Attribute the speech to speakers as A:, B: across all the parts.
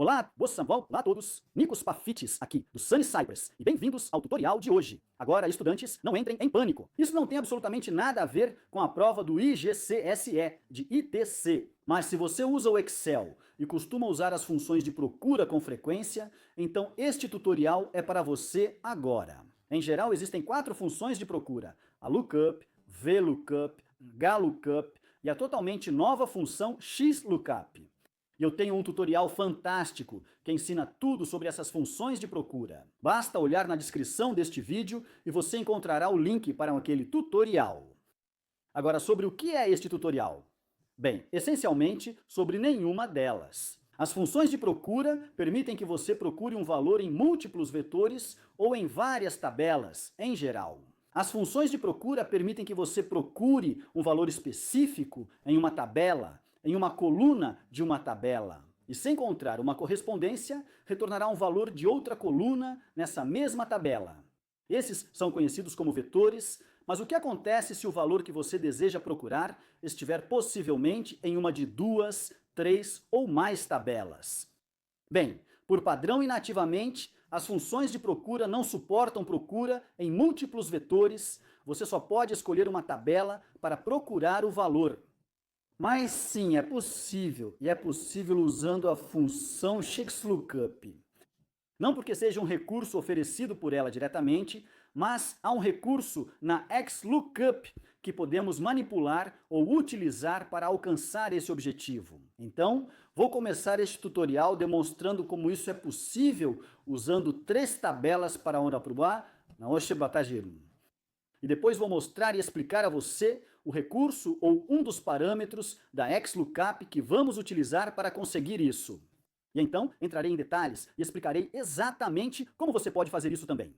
A: Olá, Boçambol, olá a todos, Nikos Pafitis aqui, do Sunny Cypress, e bem-vindos ao tutorial de hoje. Agora, estudantes, não entrem em pânico. Isso não tem absolutamente nada a ver com a prova do IGCSE, de ITC. Mas se você usa o Excel e costuma usar as funções de procura com frequência, então este tutorial é para você agora. Em geral, existem 4 funções de procura: a lookup, VLOOKUP, HLOOKUP e a totalmente nova função XLOOKUP. E eu tenho um tutorial fantástico que ensina tudo sobre essas funções de procura. Basta olhar na descrição deste vídeo e você encontrará o link para aquele tutorial. Agora, sobre o que é este tutorial? Bem, essencialmente sobre nenhuma delas. As funções de procura permitem que você procure um valor em múltiplos vetores ou em várias tabelas, em geral. As funções de procura permitem que você procure um valor específico em uma tabela, em uma coluna de uma tabela. E se encontrar uma correspondência, retornará um valor de outra coluna nessa mesma tabela. Esses são conhecidos como vetores, mas o que acontece se o valor que você deseja procurar estiver possivelmente em uma de 2, 3 ou mais tabelas? Bem, por padrão e nativamente, as funções de procura não suportam procura em múltiplos vetores, você só pode escolher uma tabela para procurar o valor. Mas sim, é possível, e é possível usando a função XLOOKUP. Não porque seja um recurso oferecido por ela diretamente, mas há um recurso na XLOOKUP que podemos manipular ou utilizar para alcançar esse objetivo. Então, vou começar este tutorial demonstrando como isso é possível usando 3 tabelas para provar na Oshibatajiru. E depois vou mostrar e explicar a você o recurso ou um dos parâmetros da XLOOKUP que vamos utilizar para conseguir isso. E então entrarei em detalhes e explicarei exatamente como você pode fazer isso também.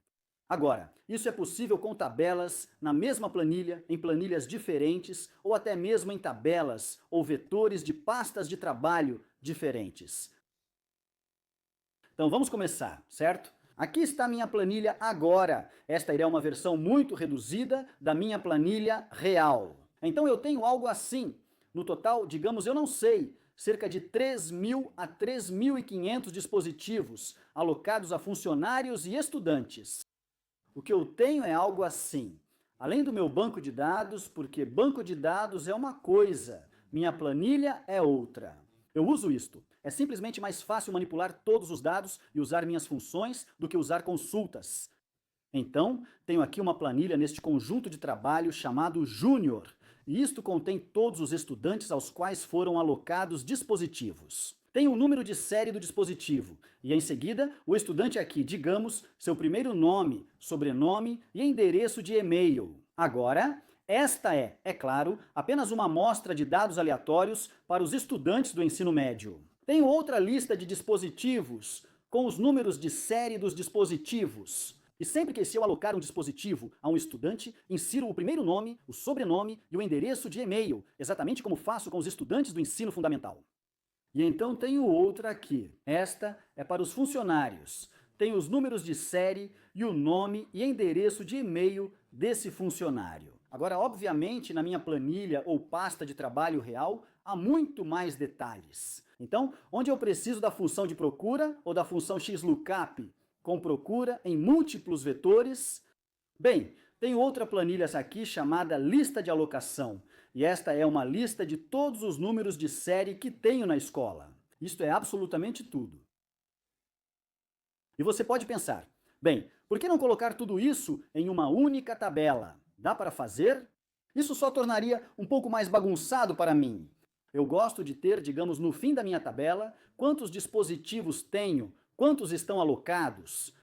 A: Agora, isso é possível com tabelas na mesma planilha, em planilhas diferentes ou até mesmo em tabelas ou vetores de pastas de trabalho diferentes. Então vamos começar, certo? Aqui está minha planilha agora. Esta é uma versão muito reduzida da minha planilha real. Então eu tenho algo assim. No total, digamos, eu não sei, cerca de 3.000 a 3.500 dispositivos alocados a funcionários e estudantes. O que eu tenho é algo assim. Além do meu banco de dados, porque banco de dados é uma coisa, minha planilha é outra. Eu uso isto. É simplesmente mais fácil manipular todos os dados e usar minhas funções do que usar consultas. Então, tenho aqui uma planilha neste conjunto de trabalho chamado Júnior, e isto contém todos os estudantes aos quais foram alocados dispositivos. Tem o número de série do dispositivo, e em seguida, o estudante aqui, digamos, seu primeiro nome, sobrenome e endereço de e-mail. Agora, esta é claro, apenas uma amostra de dados aleatórios para os estudantes do ensino médio. Tenho outra lista de dispositivos, com os números de série dos dispositivos. E sempre que se eu alocar um dispositivo a um estudante, insiro o primeiro nome, o sobrenome e o endereço de e-mail, exatamente como faço com os estudantes do ensino fundamental. E então tenho outra aqui. Esta é para os funcionários. Tem os números de série e o nome e endereço de e-mail desse funcionário. Agora, obviamente, na minha planilha ou pasta de trabalho real, há muito mais detalhes. Então, onde eu preciso da função de procura ou da função XLOOKUP com procura em múltiplos vetores? Bem, tenho outra planilha aqui chamada lista de alocação, e esta é uma lista de todos os números de série que tenho na escola. Isto é absolutamente tudo. E você pode pensar, bem, por que não colocar tudo isso em uma única tabela? Dá para fazer? Isso só tornaria um pouco mais bagunçado para mim. Eu gosto de ter, digamos, no fim da minha tabela, quantos dispositivos tenho, quantos estão alocados.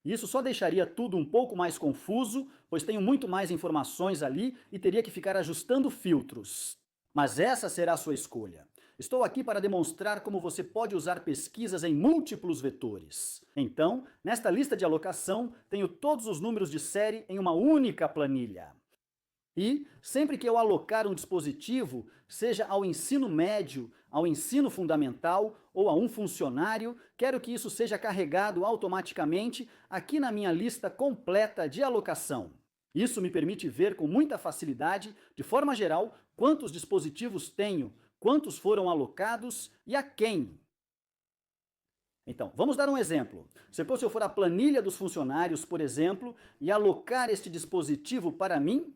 A: Isso só deixaria tudo um pouco mais confuso, pois tenho muito mais informações ali e teria que ficar ajustando filtros. Mas essa será a sua escolha. Estou aqui para demonstrar como você pode usar pesquisas em múltiplos vetores. Então, nesta lista de alocação, tenho todos os números de série em uma única planilha. E, sempre que eu alocar um dispositivo, seja ao ensino médio, ao ensino fundamental ou a um funcionário, quero que isso seja carregado automaticamente aqui na minha lista completa de alocação. Isso me permite ver com muita facilidade, de forma geral, quantos dispositivos tenho, quantos foram alocados e a quem. Então, vamos dar um exemplo. Se eu for à planilha dos funcionários, por exemplo, e alocar este dispositivo para mim,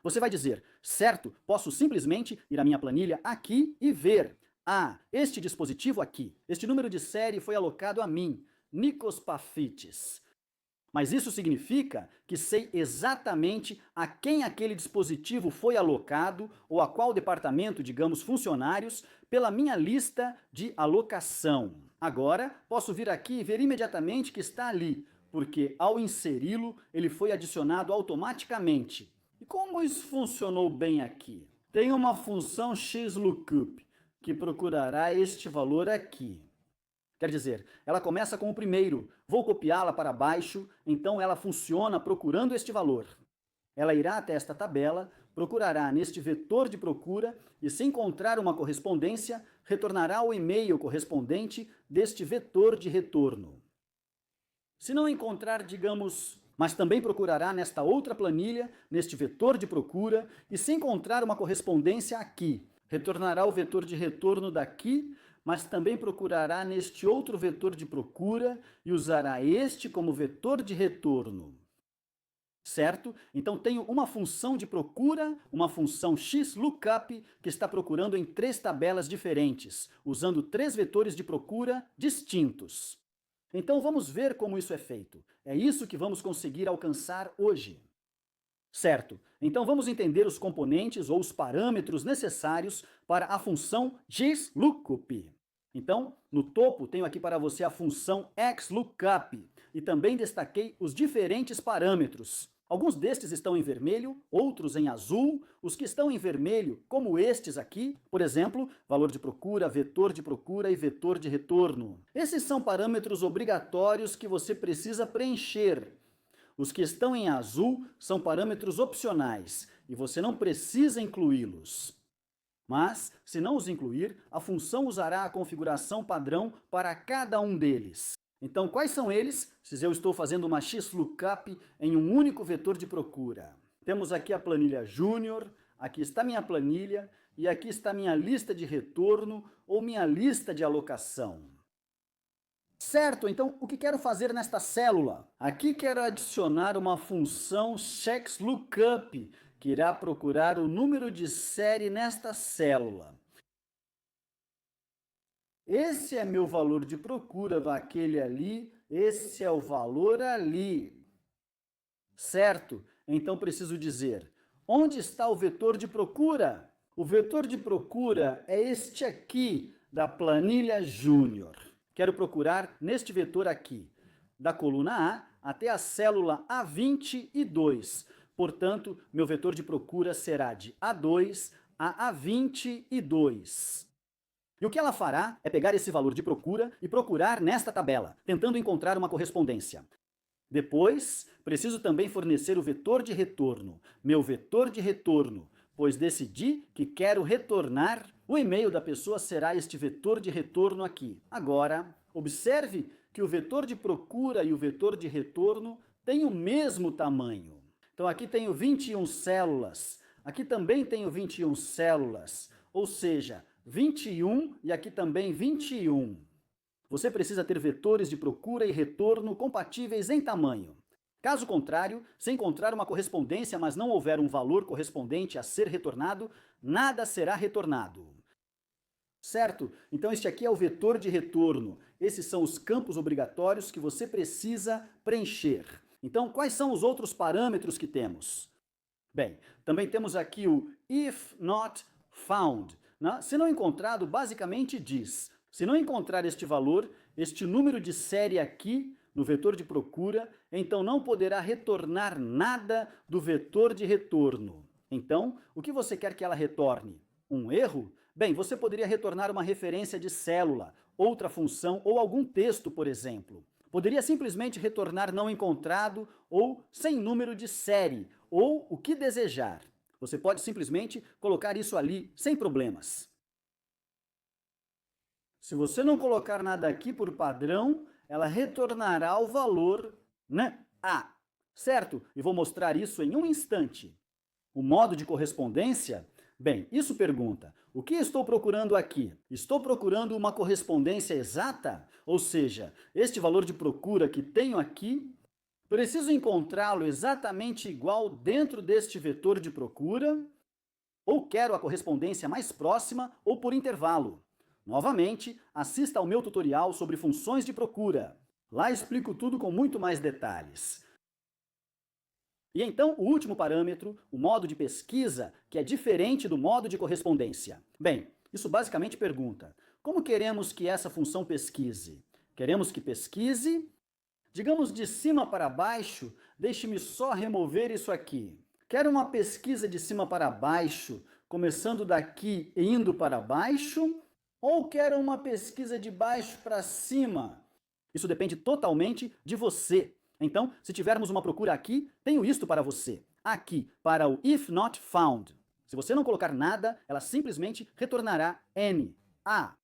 A: você vai dizer, certo, posso simplesmente ir à minha planilha aqui e ver. Ah, este dispositivo aqui, este número de série foi alocado a mim, Nikos Pafitis. Mas isso significa que sei exatamente a quem aquele dispositivo foi alocado ou a qual departamento, digamos, funcionários, pela minha lista de alocação. Agora, posso vir aqui e ver imediatamente que está ali, porque ao inseri-lo, ele foi adicionado automaticamente. E como isso funcionou bem aqui? Tem uma função xlookup, que procurará este valor aqui. Quer dizer, ela começa com o primeiro, vou copiá-la para baixo, então ela funciona procurando este valor. Ela irá até esta tabela, procurará neste vetor de procura e, se encontrar uma correspondência, retornará o e-mail correspondente deste vetor de retorno. Se não encontrar, digamos, mas também procurará nesta outra planilha, neste vetor de procura, e se encontrar uma correspondência aqui, retornará o vetor de retorno daqui, mas também procurará neste outro vetor de procura e usará este como vetor de retorno. Certo? Então tenho uma função de procura, uma função xlookup, que está procurando em 3 tabelas diferentes, usando 3 vetores de procura distintos. Então vamos ver como isso é feito. É isso que vamos conseguir alcançar hoje. Certo, então vamos entender os componentes ou os parâmetros necessários para a função xlookup. Então, no topo, tenho aqui para você a função xlookup e também destaquei os diferentes parâmetros. Alguns destes estão em vermelho, outros em azul. Os que estão em vermelho, como estes aqui, por exemplo, valor de procura e vetor de retorno. Esses são parâmetros obrigatórios que você precisa preencher. Os que estão em azul são parâmetros opcionais e você não precisa incluí-los. Mas, se não os incluir, a função usará a configuração padrão para cada um deles. Então, quais são eles, se eu estou fazendo uma xlookup em um único vetor de procura? Temos aqui a planilha Júnior, aqui está minha planilha, e aqui está minha lista de retorno ou minha lista de alocação. Certo, então o que quero fazer nesta célula? Aqui quero adicionar uma função chexlookup, que irá procurar o número de série nesta célula. Esse é meu valor de procura, aquele ali, esse é o valor ali. Certo? Então preciso dizer, onde está o vetor de procura? O vetor de procura é este aqui, da planilha Júnior. Quero procurar neste vetor aqui, da coluna A até a célula A22. Portanto, meu vetor de procura será de A2 a A22. E o que ela fará é pegar esse valor de procura e procurar nesta tabela, tentando encontrar uma correspondência. Depois, preciso também fornecer o vetor de retorno, meu vetor de retorno, pois decidi que quero retornar, o e-mail da pessoa será este vetor de retorno aqui. Agora, observe que o vetor de procura e o vetor de retorno têm o mesmo tamanho. Então aqui tenho 21 células, aqui também tenho 21 células, ou seja, 21 e aqui também 21. Você precisa ter vetores de procura e retorno compatíveis em tamanho. Caso contrário, se encontrar uma correspondência, mas não houver um valor correspondente a ser retornado, nada será retornado. Certo? Então este aqui é o vetor de retorno. Esses são os campos obrigatórios que você precisa preencher. Então, quais são os outros parâmetros que temos? Bem, também temos aqui o if not found. Né? Se não encontrado, basicamente diz, se não encontrar este valor, este número de série aqui, no vetor de procura, então não poderá retornar nada do vetor de retorno. Então, o que você quer que ela retorne? Um erro? Bem, você poderia retornar uma referência de célula, outra função ou algum texto, por exemplo. Poderia simplesmente retornar não encontrado ou sem número de série, ou o que desejar. Você pode simplesmente colocar isso ali sem problemas. Se você não colocar nada aqui por padrão, ela retornará o valor, né? A. certo? E vou mostrar isso em um instante. O modo de correspondência? Bem, isso pergunta: o que estou procurando aqui? Estou procurando uma correspondência exata? Ou seja, este valor de procura que tenho aqui, preciso encontrá-lo exatamente igual dentro deste vetor de procura? Ou quero a correspondência mais próxima ou por intervalo? Novamente, assista ao meu tutorial sobre funções de procura. Lá explico tudo com muito mais detalhes. E então, o último parâmetro, o modo de pesquisa, que é diferente do modo de correspondência. Bem, isso basicamente pergunta: como queremos que essa função pesquise? Queremos que pesquise, digamos, de cima para baixo. Deixe-me só remover isso aqui. Quero uma pesquisa de cima para baixo, começando daqui e indo para baixo? Ou quero uma pesquisa de baixo para cima? Isso depende totalmente de você. Então, se tivermos uma procura aqui, tenho isto para você. Aqui, para o if not found. Se você não colocar nada, ela simplesmente retornará N. A.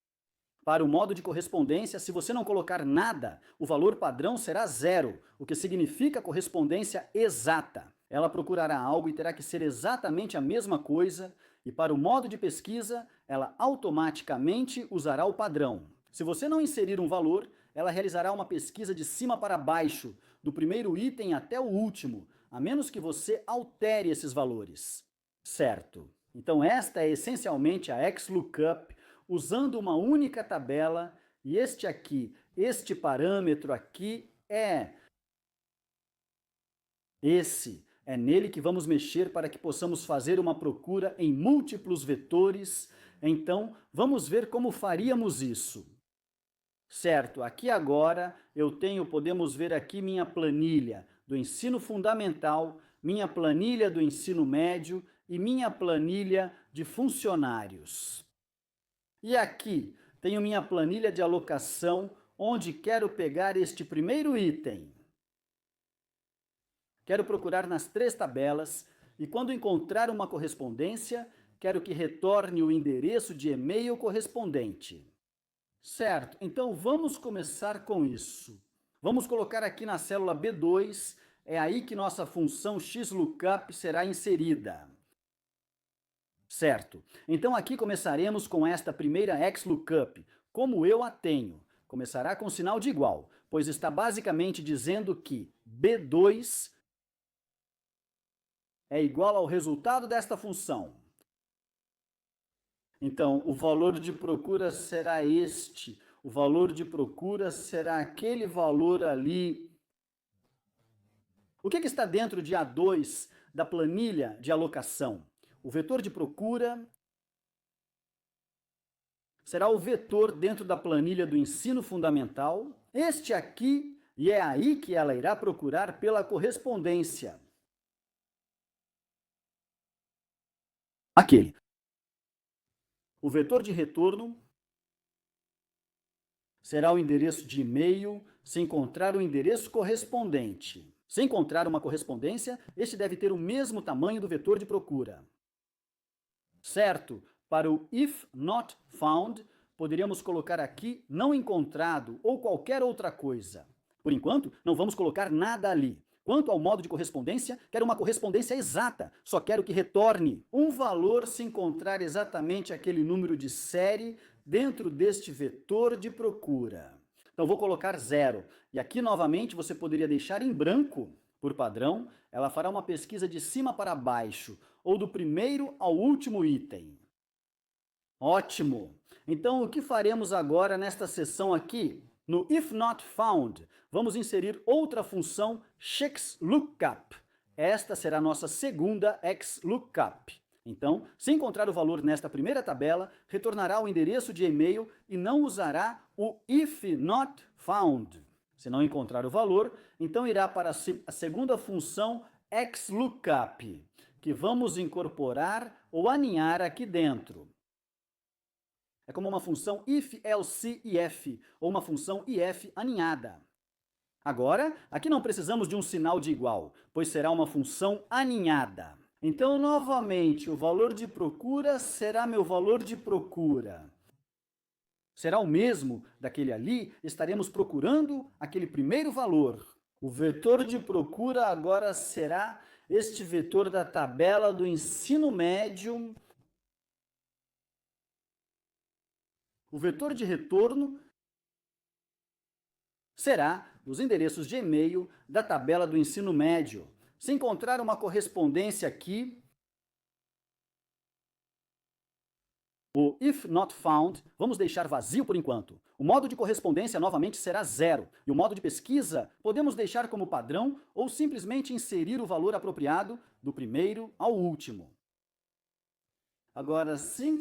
A: Para o modo de correspondência, se você não colocar nada, o valor padrão será zero, o que significa correspondência exata. Ela procurará algo e terá que ser exatamente a mesma coisa, e para o modo de pesquisa, ela automaticamente usará o padrão. Se você não inserir um valor, ela realizará uma pesquisa de cima para baixo, do primeiro item até o último, a menos que você altere esses valores. Certo. Então esta é essencialmente a XLOOKUP, usando uma única tabela, e este parâmetro aqui é nele que vamos mexer para que possamos fazer uma procura em múltiplos vetores. Então, vamos ver como faríamos isso. Certo, aqui agora podemos ver aqui minha planilha do ensino fundamental, minha planilha do ensino médio e minha planilha de funcionários. E aqui tenho minha planilha de alocação, onde quero pegar este primeiro item. Quero procurar nas 3 tabelas e, quando encontrar uma correspondência, quero que retorne o endereço de e-mail correspondente. Certo, então vamos começar com isso. Vamos colocar aqui na célula B2, é aí que nossa função XLOOKUP será inserida. Certo, então aqui começaremos com esta primeira XLOOKUP, como eu a tenho. Começará com sinal de igual, pois está basicamente dizendo que B2 é igual ao resultado desta função. Então, o valor de procura será este. O valor de procura será aquele valor ali. O que está dentro de A2 da planilha de alocação? O vetor de procura será o vetor dentro da planilha do ensino fundamental. Este aqui, e é aí que ela irá procurar pela correspondência. Aquele. O vetor de retorno será o endereço de e-mail se encontrar o endereço correspondente. Se encontrar uma correspondência, este deve ter o mesmo tamanho do vetor de procura. Certo, para o if not found, poderíamos colocar aqui não encontrado ou qualquer outra coisa. Por enquanto, não vamos colocar nada ali. Quanto ao modo de correspondência, quero uma correspondência exata. Só quero que retorne um valor se encontrar exatamente aquele número de série dentro deste vetor de procura. Então, vou colocar 0. E aqui, novamente, você poderia deixar em branco. Por padrão, ela fará uma pesquisa de cima para baixo, ou do primeiro ao último item. Ótimo! Então, o que faremos agora nesta seção aqui? No if not found, vamos inserir outra função XLOOKUP. Esta será a nossa segunda XLOOKUP. Então, se encontrar o valor nesta primeira tabela, retornará o endereço de e-mail e não usará o if not found. Se não encontrar o valor, então irá para a segunda função XLOOKUP, que vamos incorporar ou aninhar aqui dentro. É como uma função if, else, if, ou uma função if aninhada. Agora, aqui não precisamos de um sinal de igual, pois será uma função aninhada. Então, novamente, o valor de procura será meu valor de procura. Será o mesmo daquele ali, estaremos procurando aquele primeiro valor. O vetor de procura agora será este vetor da tabela do ensino médio. O vetor de retorno será os endereços de e-mail da tabela do ensino médio. Se encontrar uma correspondência aqui, o if not found, vamos deixar vazio por enquanto. O modo de correspondência novamente será 0, e o modo de pesquisa podemos deixar como padrão ou simplesmente inserir o valor apropriado do primeiro ao último. Agora, se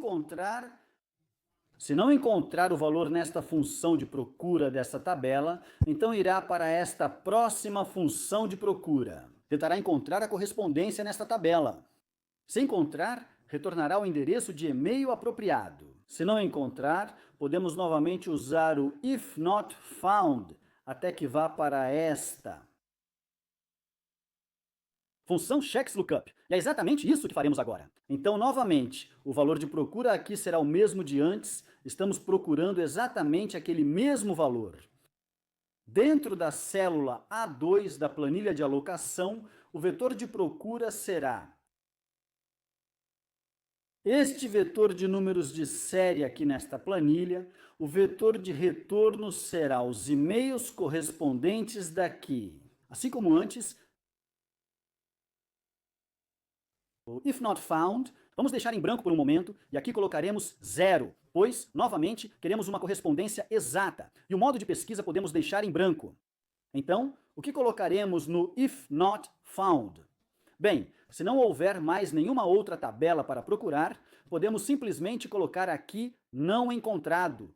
A: não encontrar o valor nesta função de procura dessa tabela, então irá para esta próxima função de procura. Tentará encontrar a correspondência nesta tabela. Se encontrar, retornará o endereço de e-mail apropriado. Se não encontrar, podemos novamente usar o if not found, até que vá para esta função checks_lookup. E é exatamente isso que faremos agora. Então, novamente, o valor de procura aqui será o mesmo de antes. Estamos procurando exatamente aquele mesmo valor. Dentro da célula A2 da planilha de alocação, o vetor de procura será este vetor de números de série aqui nesta planilha. O vetor de retorno será os e-mails correspondentes daqui. Assim como antes, o if not found, vamos deixar em branco por um momento, e aqui colocaremos 0, pois, novamente, queremos uma correspondência exata, e o modo de pesquisa podemos deixar em branco. Então, o que colocaremos no if not found? Bem, se não houver mais nenhuma outra tabela para procurar, podemos simplesmente colocar aqui não encontrado.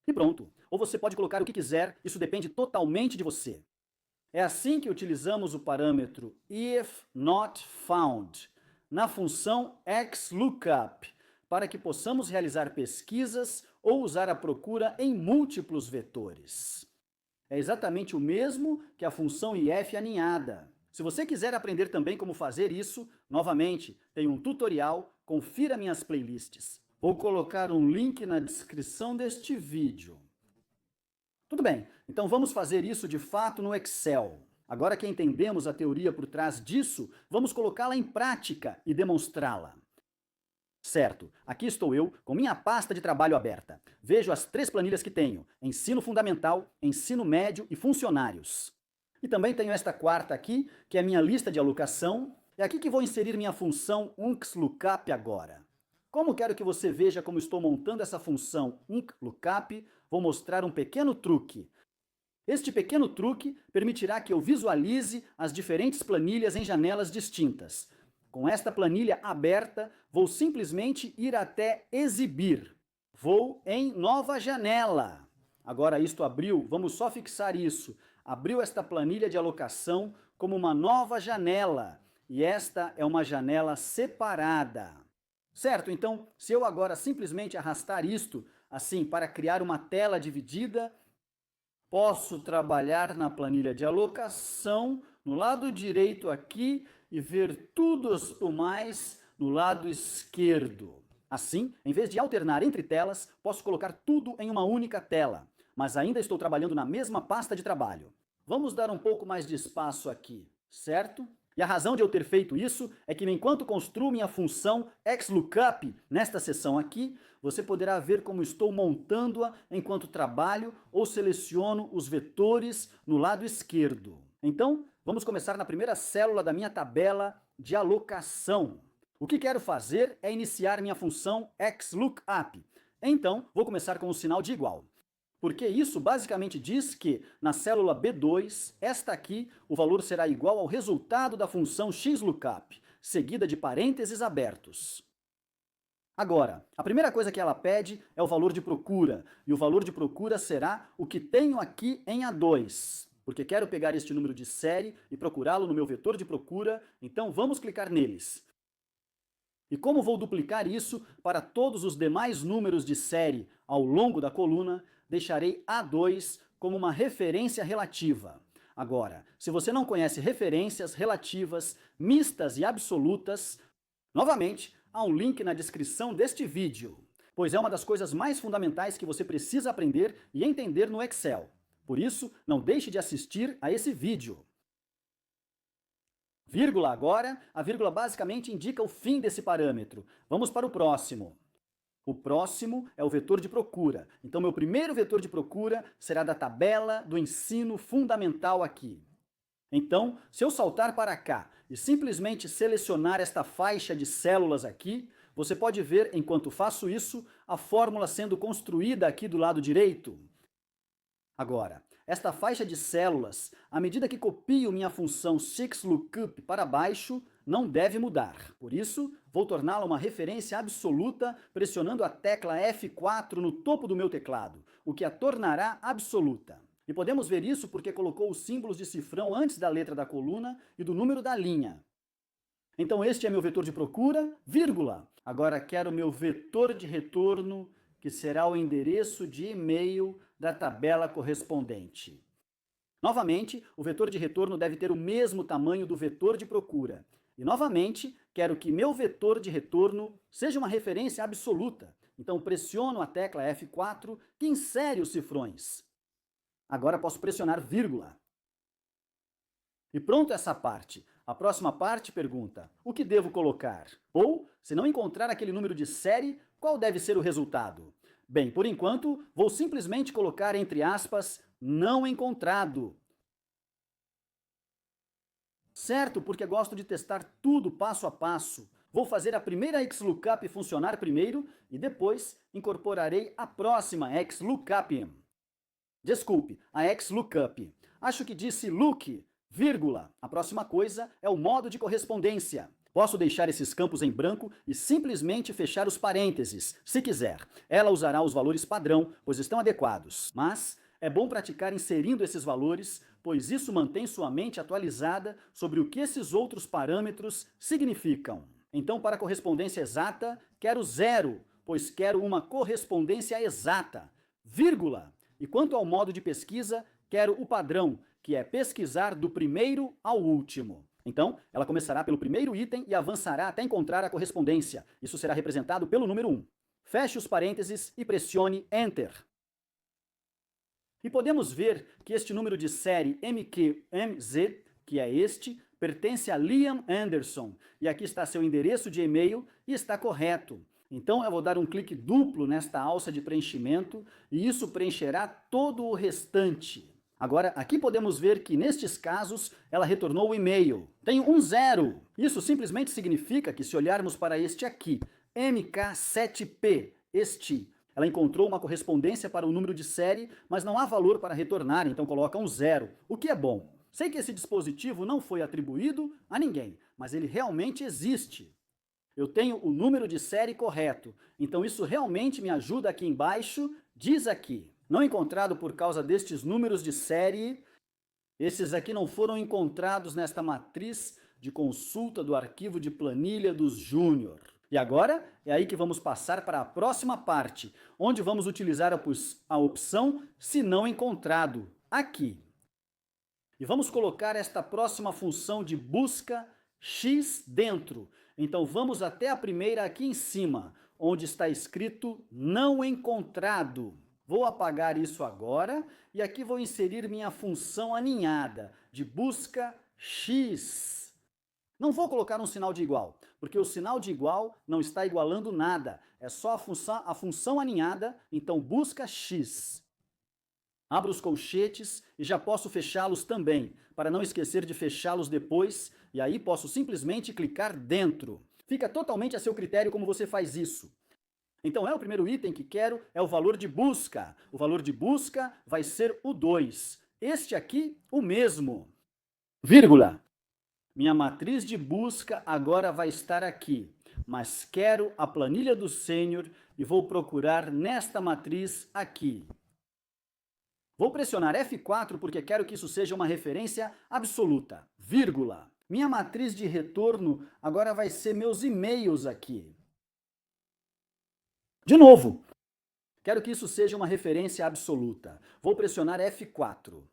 A: E pronto. Ou você pode colocar o que quiser, isso depende totalmente de você. É assim que utilizamos o parâmetro if not found na função xlookup, para que possamos realizar pesquisas ou usar a procura em múltiplos vetores. É exatamente o mesmo que a função if aninhada. Se você quiser aprender também como fazer isso, novamente, tem um tutorial, confira minhas playlists. Vou colocar um link na descrição deste vídeo. Tudo bem, então vamos fazer isso de fato no Excel. Agora que entendemos a teoria por trás disso, vamos colocá-la em prática e demonstrá-la. Certo, aqui estou eu com minha pasta de trabalho aberta. Vejo as 3 planilhas que tenho: ensino fundamental, ensino médio e funcionários. E também tenho esta quarta aqui, que é a minha lista de alocação. É aqui que vou inserir minha função unclookup agora. Como quero que você veja como estou montando essa função unclookup, vou mostrar um pequeno truque. Este pequeno truque permitirá que eu visualize as diferentes planilhas em janelas distintas. Com esta planilha aberta, vou simplesmente ir até Exibir. Vou em Nova Janela. Agora isto abriu, vamos só fixar isso. Abriu esta planilha de alocação como uma nova janela. E esta é uma janela separada. Certo, então, se eu agora simplesmente arrastar isto, assim, para criar uma tela dividida, posso trabalhar na planilha de alocação, no lado direito aqui, e ver tudo o mais no lado esquerdo. Assim, em vez de alternar entre telas, posso colocar tudo em uma única tela, mas ainda estou trabalhando na mesma pasta de trabalho. Vamos dar um pouco mais de espaço aqui, certo? E a razão de eu ter feito isso é que enquanto construo minha função xlookup nesta seção aqui, você poderá ver como estou montando-a enquanto trabalho ou seleciono os vetores no lado esquerdo. Então, vamos começar na primeira célula da minha tabela de alocação. O que quero fazer é iniciar minha função xlookup. Então, vou começar com um sinal de igual. Porque isso basicamente diz que, na célula B2, esta aqui, o valor será igual ao resultado da função xlookup, seguida de parênteses abertos. Agora, a primeira coisa que ela pede é o valor de procura, e o valor de procura será o que tenho aqui em A2. Porque quero pegar este número de série e procurá-lo no meu vetor de procura, então vamos clicar neles. E como vou duplicar isso para todos os demais números de série ao longo da coluna, deixarei A2 como uma referência relativa. Agora, se você não conhece referências relativas, mistas e absolutas, novamente, há um link na descrição deste vídeo. pois é uma das coisas mais fundamentais que você precisa aprender e entender no Excel. Por isso, não deixe de assistir a esse vídeo. Vírgula agora, a vírgula basicamente indica o fim desse parâmetro. Vamos para o próximo. O próximo é o vetor de procura. Então, meu primeiro vetor de procura será da tabela do ensino fundamental aqui. Então, se eu saltar para cá e simplesmente selecionar esta faixa de células aqui, você pode ver, enquanto faço isso, a fórmula sendo construída aqui do lado direito. Agora, esta faixa de células, à medida que copio minha função SIX_LOOKUP para baixo, não deve mudar. Por isso, vou torná-la uma referência absoluta pressionando a tecla F4 no topo do meu teclado, o que a tornará absoluta. E podemos ver isso porque colocou os símbolos de cifrão antes da letra da coluna e do número da linha. Então este é meu vetor de procura, vírgula. Agora quero meu vetor de retorno, que será o endereço de e-mail da tabela correspondente. Novamente, o vetor de retorno deve ter o mesmo tamanho do vetor de procura. E novamente, quero que meu vetor de retorno seja uma referência absoluta. Então pressiono a tecla F4, que insere os cifrões. Agora posso pressionar vírgula. E pronto essa parte. A próxima parte pergunta, o que devo colocar? Ou, se não encontrar aquele número de série, qual deve ser o resultado? Bem, por enquanto, vou simplesmente colocar entre aspas, não encontrado. Certo, porque gosto de testar tudo passo a passo. Vou fazer a primeira XLOOKUP funcionar primeiro e depois incorporarei a próxima XLOOKUP. Desculpe, a XLOOKUP. Acho que disse look, vírgula. A próxima coisa é o modo de correspondência. Posso deixar esses campos em branco e simplesmente fechar os parênteses, se quiser. Ela usará os valores padrão, pois estão adequados. Mas é bom praticar inserindo esses valores, pois isso mantém sua mente atualizada sobre o que esses outros parâmetros significam. Então, para a correspondência exata, quero 0, pois quero uma correspondência exata, vírgula. E quanto ao modo de pesquisa, quero o padrão, que é pesquisar do primeiro ao último. Então, ela começará pelo primeiro item e avançará até encontrar a correspondência. Isso será representado pelo número 1. Feche os parênteses e pressione Enter. E podemos ver que este número de série MQMZ, que é este, pertence a Liam Anderson. E aqui está seu endereço de e-mail e está correto. Então eu vou dar um clique duplo nesta alça de preenchimento e isso preencherá todo o restante. Agora, aqui podemos ver que nestes casos ela retornou o e-mail. Tem um 0. Isso simplesmente significa que se olharmos para este aqui, MK7P, este, ela encontrou uma correspondência para o número de série, mas não há valor para retornar, então coloca um 0, o que é bom. Sei que esse dispositivo não foi atribuído a ninguém, mas ele realmente existe. Eu tenho o número de série correto, então isso realmente me ajuda aqui embaixo, diz aqui. Não encontrado por causa destes números de série, esses aqui não foram encontrados nesta matriz de consulta do arquivo de planilha dos Júnior. E agora é aí que vamos passar para a próxima parte, onde vamos utilizar a opção se não encontrado, aqui. E vamos colocar esta próxima função de busca X dentro. Então vamos até a primeira aqui em cima, onde está escrito não encontrado. Vou apagar isso agora e aqui vou inserir minha função aninhada de busca X. Não vou colocar um sinal de igual, porque o sinal de igual não está igualando nada. É só a função aninhada, então busca X. Abro os colchetes e já posso fechá-los também, para não esquecer de fechá-los depois, e aí posso simplesmente clicar dentro. Fica totalmente a seu critério como você faz isso. Então o primeiro item que quero é o valor de busca. O valor de busca vai ser o 2. Este aqui, o mesmo. Vírgula. Minha matriz de busca agora vai estar aqui, mas quero a planilha do Sênior e vou procurar nesta matriz aqui. Vou pressionar F4 porque quero que isso seja uma referência absoluta, vírgula. Minha matriz de retorno agora vai ser meus e-mails aqui. De novo, quero que isso seja uma referência absoluta. Vou pressionar F4.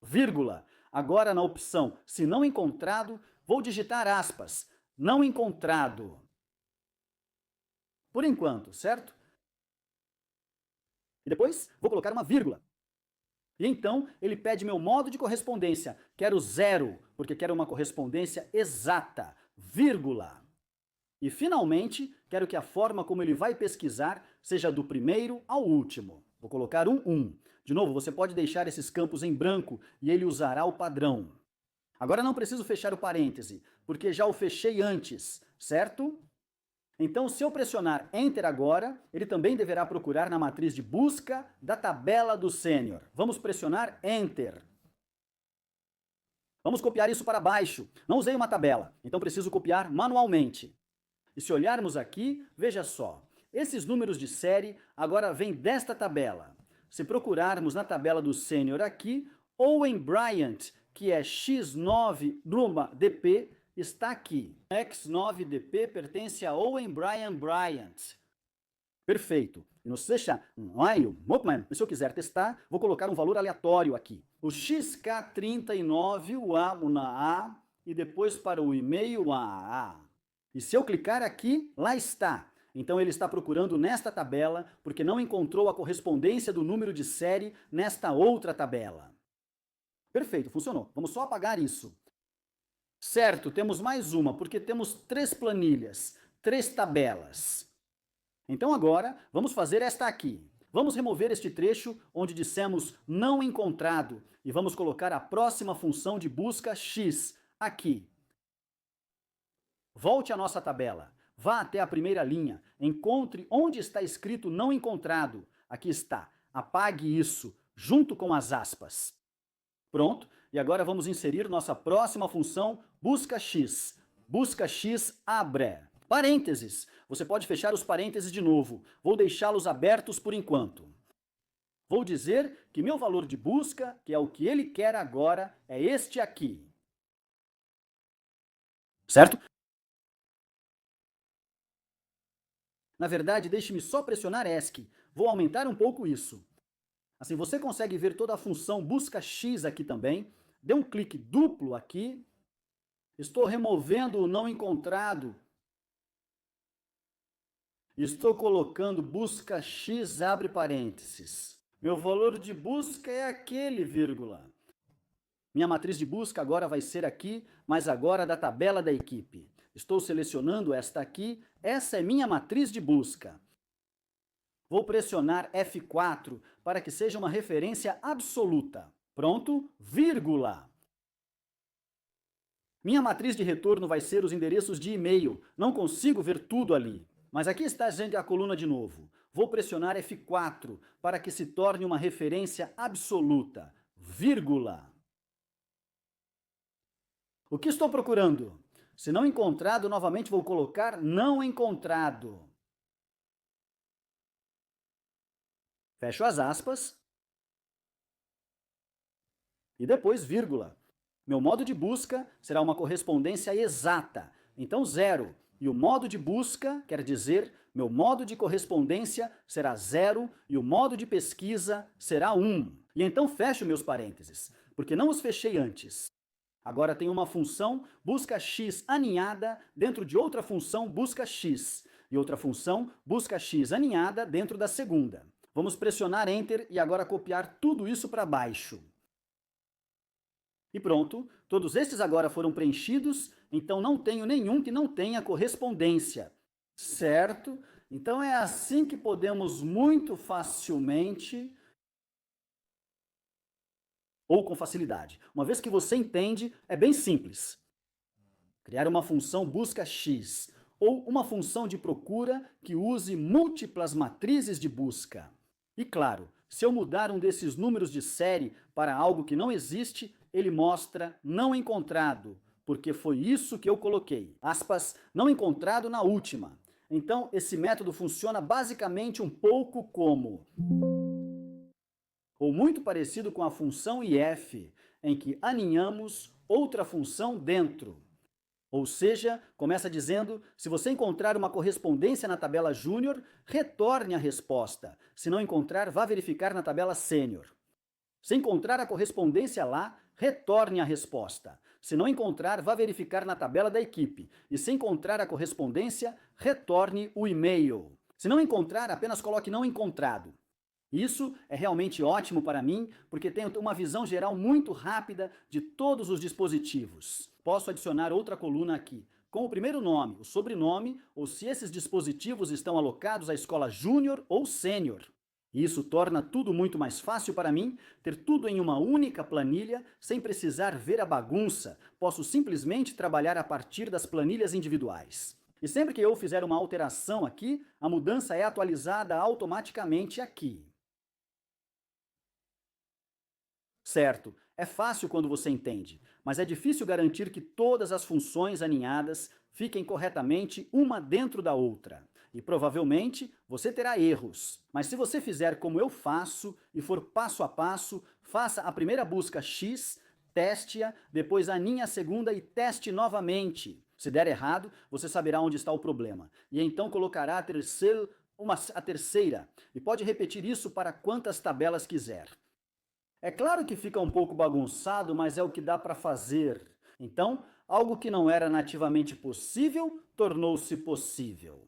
A: Vírgula. Agora na opção se não encontrado, vou digitar aspas. Não encontrado. por enquanto, certo? E depois vou colocar uma vírgula. E então ele pede meu modo de correspondência. Quero 0, porque quero uma correspondência exata, vírgula. E finalmente, quero que a forma como ele vai pesquisar seja do primeiro ao último. Vou colocar um 1. De novo, você pode deixar esses campos em branco e ele usará o padrão. Agora não preciso fechar o parêntese, porque já o fechei antes, certo? Então, se eu pressionar Enter agora, ele também deverá procurar na matriz de busca da tabela do sênior. Vamos pressionar Enter. Vamos copiar isso para baixo. Não usei uma tabela, então preciso copiar manualmente. E se olharmos aqui, veja só, esses números de série agora vêm desta tabela. Se procurarmos na tabela do sênior aqui, Owen Bryant, que é X9-DP, está aqui. X9DP pertence a Owen Bryant. Perfeito. E no seja, se eu quiser testar, vou colocar um valor aleatório aqui. O XK39, o A na A, e depois para o e-mail A. E se eu clicar aqui, lá está. Então ele está procurando nesta tabela, porque não encontrou a correspondência do número de série nesta outra tabela. Perfeito, funcionou. Vamos só apagar isso. Certo, temos mais uma, porque temos 3 planilhas, 3 tabelas. Então agora, vamos fazer esta aqui. Vamos remover este trecho onde dissemos não encontrado e vamos colocar a próxima função de busca X aqui. Volte à nossa tabela. Vá até a primeira linha. Encontre onde está escrito não encontrado. Aqui está. Apague isso, junto com as aspas. Pronto. E agora vamos inserir nossa próxima função, busca X. Busca X abre. Parênteses. Você pode fechar os parênteses de novo. Vou deixá-los abertos por enquanto. Vou dizer que meu valor de busca, que é o que ele quer agora, é este aqui. Certo? Na verdade, deixe-me só pressionar ESC. Vou aumentar um pouco isso. Assim, você consegue ver toda a função busca X aqui também. Dê um clique duplo aqui. Estou removendo o não encontrado. Estou colocando busca X, abre parênteses. Meu valor de busca é aquele, vírgula. Minha matriz de busca agora vai ser aqui, mas agora da tabela da equipe. Estou selecionando esta aqui, essa é minha matriz de busca. Vou pressionar F4 para que seja uma referência absoluta. Pronto, vírgula. Minha matriz de retorno vai ser os endereços de e-mail. Não consigo ver tudo ali. Mas aqui está a coluna de novo. Vou pressionar F4 para que se torne uma referência absoluta. Vírgula. O que estou procurando? Se não encontrado, novamente vou colocar não encontrado. Fecho as aspas. E depois vírgula. Meu modo de busca será uma correspondência exata, então 0. E o modo de busca quer dizer, meu modo de correspondência será 0 e o modo de pesquisa será 1. E então fecho meus parênteses, porque não os fechei antes. Agora tem uma função busca X aninhada dentro de outra função busca X, e outra função busca X aninhada dentro da segunda. Vamos pressionar Enter e agora copiar tudo isso para baixo. E pronto, todos estes agora foram preenchidos, então não tenho nenhum que não tenha correspondência, certo? Então é assim que podemos muito facilmente, ou com facilidade. Uma vez que você entende, é bem simples. Criar uma função busca X, ou uma função de procura que use múltiplas matrizes de busca. E claro, se eu mudar um desses números de série para algo que não existe, ele mostra não encontrado, porque foi isso que eu coloquei. Aspas, não encontrado na última. Então, esse método funciona basicamente um pouco como, ou muito parecido com a função IF, em que aninhamos outra função dentro. Ou seja, começa dizendo, se você encontrar uma correspondência na tabela júnior, retorne a resposta. Se não encontrar, vá verificar na tabela sênior. Se encontrar a correspondência lá, retorne a resposta. Se não encontrar, vá verificar na tabela da equipe. E se encontrar a correspondência, retorne o e-mail. Se não encontrar, apenas coloque não encontrado. Isso é realmente ótimo para mim, porque tenho uma visão geral muito rápida de todos os dispositivos. Posso adicionar outra coluna aqui, com o primeiro nome, o sobrenome, ou se esses dispositivos estão alocados à escola júnior ou sênior. Isso torna tudo muito mais fácil para mim, ter tudo em uma única planilha, sem precisar ver a bagunça. Posso simplesmente trabalhar a partir das planilhas individuais. E sempre que eu fizer uma alteração aqui, a mudança é atualizada automaticamente aqui. Certo, é fácil quando você entende, mas é difícil garantir que todas as funções aninhadas fiquem corretamente uma dentro da outra. E provavelmente você terá erros. Mas se você fizer como eu faço e for passo a passo, faça a primeira busca X, teste-a, depois aninhe a segunda e teste novamente. Se der errado, você saberá onde está o problema. E então colocará a terceira. E pode repetir isso para quantas tabelas quiser. É claro que fica um pouco bagunçado, mas é o que dá para fazer. Então, algo que não era nativamente possível, tornou-se possível.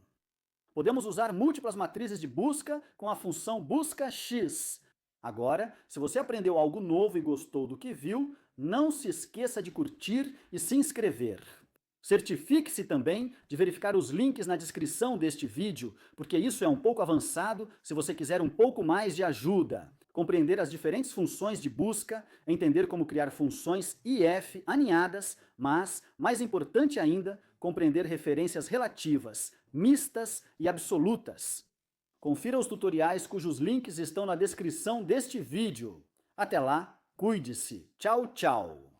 A: Podemos usar múltiplas matrizes de busca com a função busca X. Agora, se você aprendeu algo novo e gostou do que viu, não se esqueça de curtir e se inscrever. Certifique-se também de verificar os links na descrição deste vídeo, porque isso é um pouco avançado se você quiser um pouco mais de ajuda. Compreender as diferentes funções de busca, entender como criar funções IF aninhadas, mas, mais importante ainda, compreender referências relativas, mistas e absolutas. Confira os tutoriais cujos links estão na descrição deste vídeo. Até lá, cuide-se. Tchau, tchau.